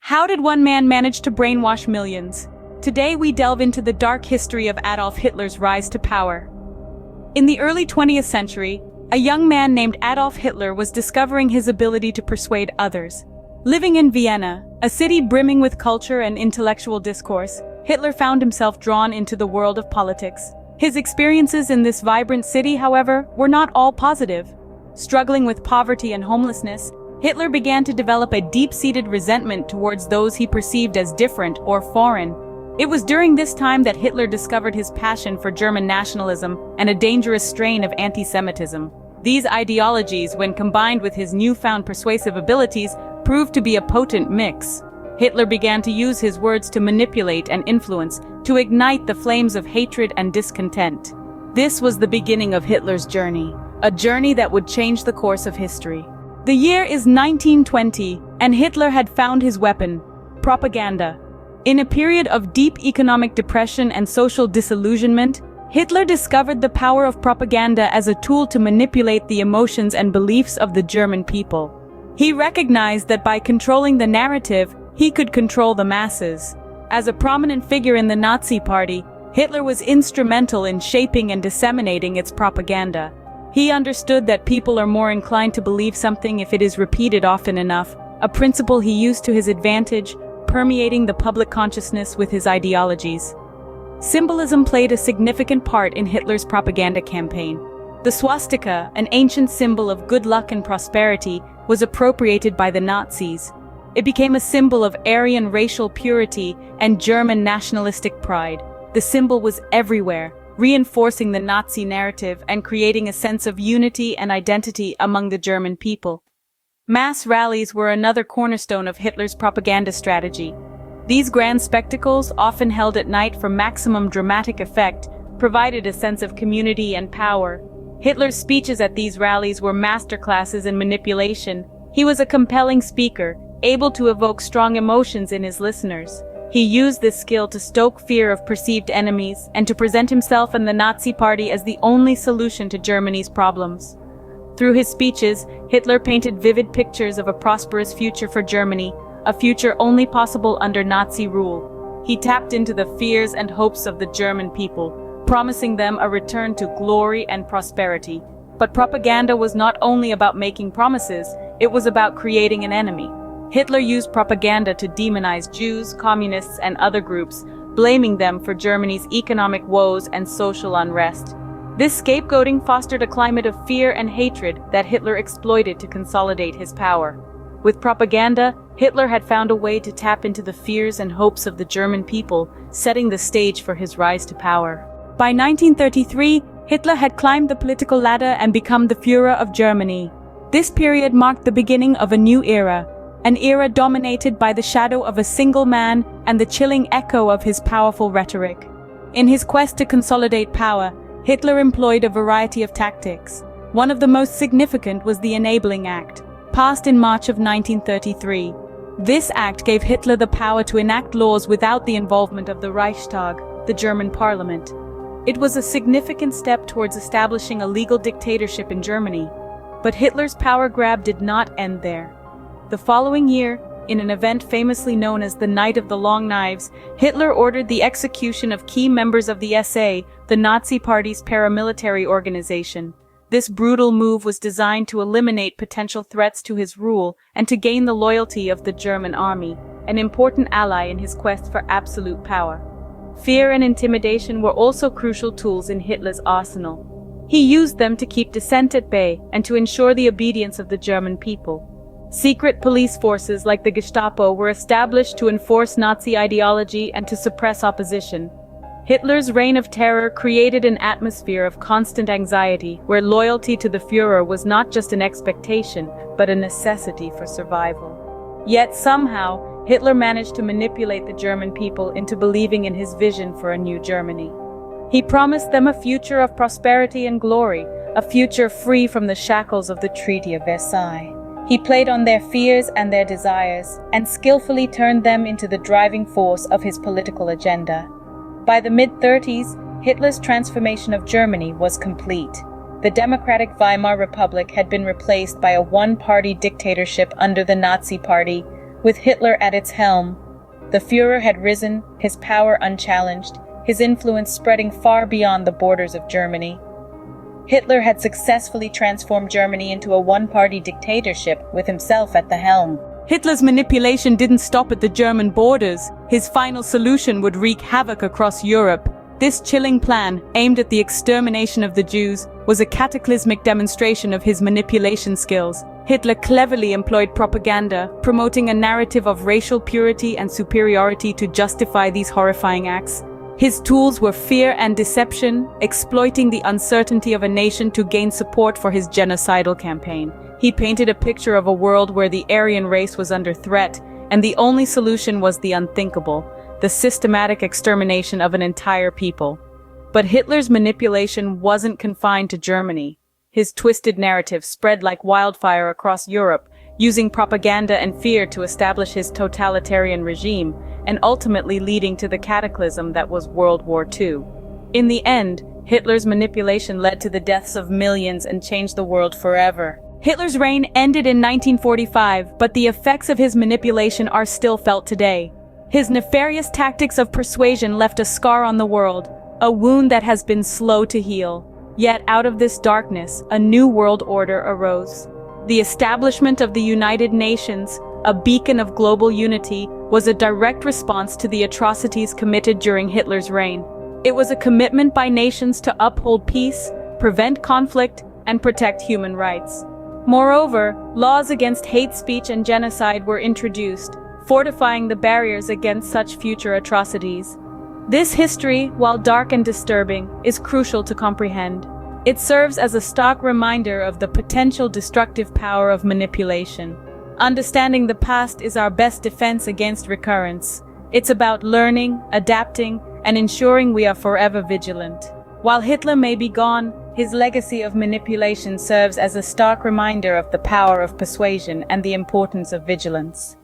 How did one man manage to brainwash millions? Today we delve into the dark history of Adolf Hitler's rise to power. In the early 20th century, a young man named Adolf Hitler was discovering his ability to persuade others. Living in Vienna, a city brimming with culture and intellectual discourse, Hitler found himself drawn into the world of politics. His experiences in this vibrant city, however, were not all positive. Struggling with poverty and homelessness, Hitler began to develop a deep-seated resentment towards those he perceived as different or foreign. It was during this time that Hitler discovered his passion for German nationalism and a dangerous strain of anti-Semitism. These ideologies, when combined with his newfound persuasive abilities, proved to be a potent mix. Hitler began to use his words to manipulate and influence, to ignite the flames of hatred and discontent. This was the beginning of Hitler's journey, a journey that would change the course of history. The year is 1920, and Hitler had found his weapon: propaganda. In a period of deep economic depression and social disillusionment, Hitler discovered the power of propaganda as a tool to manipulate the emotions and beliefs of the German people. He recognized that by controlling the narrative, he could control the masses. As a prominent figure in the Nazi Party, Hitler was instrumental in shaping and disseminating its propaganda. He understood that people are more inclined to believe something if it is repeated often enough, a principle he used to his advantage, permeating the public consciousness with his ideologies. Symbolism played a significant part in Hitler's propaganda campaign. The swastika, an ancient symbol of good luck and prosperity, was appropriated by the Nazis. It became a symbol of Aryan racial purity and German nationalistic pride. The symbol was everywhere, reinforcing the Nazi narrative and creating a sense of unity and identity among the German people. Mass rallies were another cornerstone of Hitler's propaganda strategy. These grand spectacles, often held at night for maximum dramatic effect, provided a sense of community and power. Hitler's speeches at these rallies were masterclasses in manipulation. He was a compelling speaker, able to evoke strong emotions in his listeners. He used this skill to stoke fear of perceived enemies and to present himself and the Nazi Party as the only solution to Germany's problems. Through his speeches, Hitler painted vivid pictures of a prosperous future for Germany, a future only possible under Nazi rule. He tapped into the fears and hopes of the German people, promising them a return to glory and prosperity. But propaganda was not only about making promises, it was about creating an enemy. Hitler used propaganda to demonize Jews, communists, and other groups, blaming them for Germany's economic woes and social unrest. This scapegoating fostered a climate of fear and hatred that Hitler exploited to consolidate his power. With propaganda, Hitler had found a way to tap into the fears and hopes of the German people, setting the stage for his rise to power. By 1933, Hitler had climbed the political ladder and become the Führer of Germany. This period marked the beginning of a new era, an era dominated by the shadow of a single man and the chilling echo of his powerful rhetoric. In his quest to consolidate power, Hitler employed a variety of tactics. One of the most significant was the Enabling Act, passed in March of 1933. This act gave Hitler the power to enact laws without the involvement of the Reichstag, the German parliament. It was a significant step towards establishing a legal dictatorship in Germany. But Hitler's power grab did not end there. The following year, in an event famously known as the Night of the Long Knives, Hitler ordered the execution of key members of the SA, the Nazi Party's paramilitary organization. This brutal move was designed to eliminate potential threats to his rule and to gain the loyalty of the German army, an important ally in his quest for absolute power. Fear and intimidation were also crucial tools in Hitler's arsenal. He used them to keep dissent at bay and to ensure the obedience of the German people. Secret police forces like the Gestapo were established to enforce Nazi ideology and to suppress opposition. Hitler's reign of terror created an atmosphere of constant anxiety, where loyalty to the Führer was not just an expectation, but a necessity for survival. Yet somehow, Hitler managed to manipulate the German people into believing in his vision for a new Germany. He promised them a future of prosperity and glory, a future free from the shackles of the Treaty of Versailles. He played on their fears and their desires, and skillfully turned them into the driving force of his political agenda. By the mid-30s, Hitler's transformation of Germany was complete. The democratic Weimar Republic had been replaced by a one-party dictatorship under the Nazi Party, With Hitler at its helm, the Führer had risen, his power unchallenged, his influence spreading far beyond the borders of Germany. Hitler had successfully transformed Germany into a one-party dictatorship with himself at the helm. Hitler's manipulation didn't stop at the German borders. His final solution would wreak havoc across Europe. This chilling plan, aimed at the extermination of the Jews, was a cataclysmic demonstration of his manipulation skills. Hitler cleverly employed propaganda, promoting a narrative of racial purity and superiority to justify these horrifying acts. His tools were fear and deception, exploiting the uncertainty of a nation to gain support for his genocidal campaign. He painted a picture of a world where the Aryan race was under threat, and the only solution was the unthinkable, the systematic extermination of an entire people. But Hitler's manipulation wasn't confined to Germany. His twisted narrative spread like wildfire across Europe, using propaganda and fear to establish his totalitarian regime, and ultimately leading to the cataclysm that was World War II. In the end, Hitler's manipulation led to the deaths of millions and changed the world forever. Hitler's reign ended in 1945, but the effects of his manipulation are still felt today. His nefarious tactics of persuasion left a scar on the world, a wound that has been slow to heal. Yet out of this darkness, a new world order arose. The establishment of the United Nations, a beacon of global unity, was a direct response to the atrocities committed during Hitler's reign. It was a commitment by nations to uphold peace, prevent conflict, and protect human rights. Moreover, laws against hate speech and genocide were introduced, fortifying the barriers against such future atrocities. This history, while dark and disturbing, is crucial to comprehend. It serves as a stark reminder of the potential destructive power of manipulation. Understanding the past is our best defense against recurrence. It's about learning, adapting, and ensuring we are forever vigilant. While Hitler may be gone, his legacy of manipulation serves as a stark reminder of the power of persuasion and the importance of vigilance.